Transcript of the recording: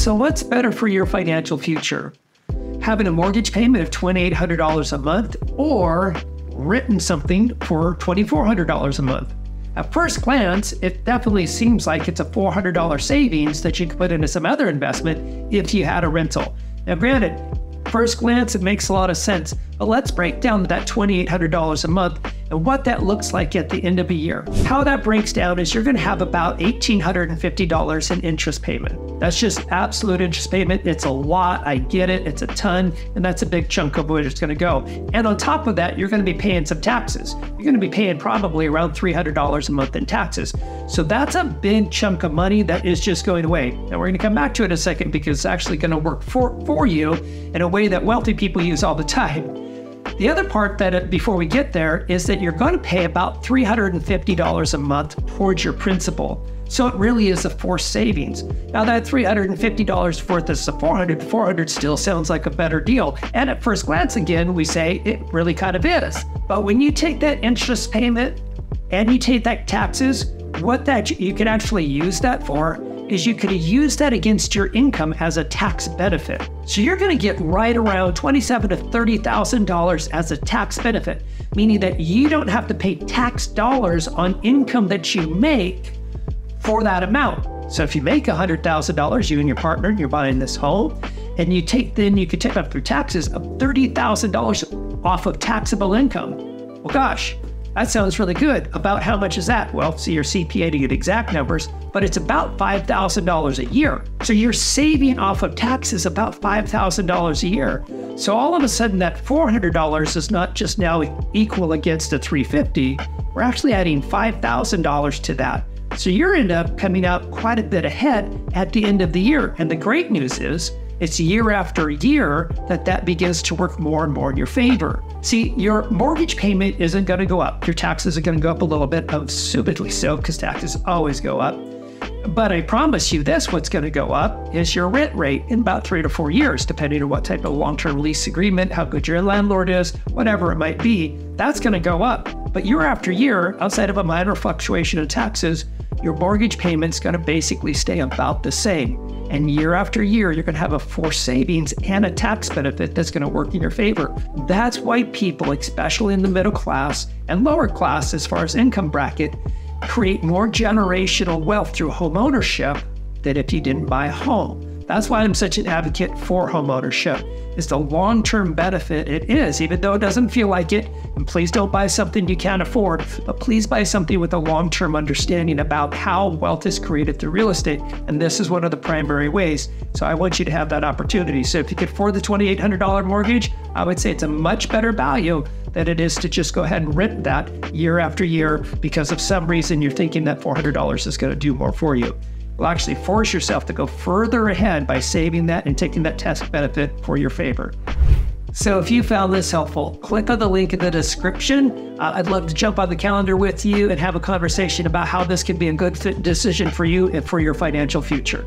So what's better for your financial future? Having a mortgage payment of $2,800 a month or renting something for $2,400 a month? At first glance, it definitely seems like it's a $400 savings that you could put into some other investment if you had a rental. Now granted, first glance, it makes a lot of sense, but let's break down that $2,800 a month and what that looks like at the end of a year. How that breaks down is you're going to have about $1,850 in interest payment. That's just absolute interest payment. It's a lot. I get it. It's a ton, and that's a big chunk of where it's going to go. And on top of that, you're going to be paying some taxes. You're going to be paying probably around $300 a month in taxes. So that's a big chunk of money that is just going away. Now we're going to come back to it in a second because it's actually going to work for you in a way that wealthy people use all the time. The other part that before we get there is that you're going to pay about $350 a month towards your principal. So it really is a forced savings. Now that $350 worth is a $400 still sounds like a better deal. And at first glance, again, we say it really kind of is. But when you take that interest payment and you take that taxes, what that you can actually use that for is you could use that against your income as a tax benefit. So you're going to get right around $27,000 to $30,000 as a tax benefit, meaning that you don't have to pay tax dollars on income that you make for that amount. So if you make $100,000, you and your partner, and you're buying this home, and you could take up through taxes of $30,000 off of taxable income. Well, gosh, that sounds really good. About how much is that? Well, see your CPA to get exact numbers, but it's about $5,000 a year. So you're saving off of taxes about $5,000 a year. So all of a sudden that $400 is not just now equal against the $350, we're actually adding $5,000 to that. So you're end up coming out quite a bit ahead at the end of the year. And the great news is, it's year after year that begins to work more and more in your favor. See, your mortgage payment isn't going to go up. Your taxes are going to go up a little bit, assumedly so, because taxes always go up. But I promise you this, what's going to go up is your rent rate in about 3 to 4 years, depending on what type of long-term lease agreement, how good your landlord is, whatever it might be, that's going to go up. But year after year, outside of a minor fluctuation in taxes, your mortgage payment's going to basically stay about the same. And year after year, you're going to have a forced savings and a tax benefit that's going to work in your favor. That's why people, especially in the middle class and lower class as far as income bracket, create more generational wealth through home ownership than if you didn't buy a home. That's why I'm such an advocate for home ownership. It's the long-term benefit it is, even though it doesn't feel like it. And please don't buy something you can't afford, but please buy something with a long-term understanding about how wealth is created through real estate. And this is one of the primary ways. So I want you to have that opportunity. So if you could afford the $2,800 mortgage, I would say it's a much better value than it is to just go ahead and rent that year after year because of some reason you're thinking that $400 is going to do more for you. Will actually force yourself to go further ahead by saving that and taking that tax benefit for your favor. So if you found this helpful, click on the link in the description. I'd love to jump on the calendar with you and have a conversation about how this can be a good decision for you and for your financial future.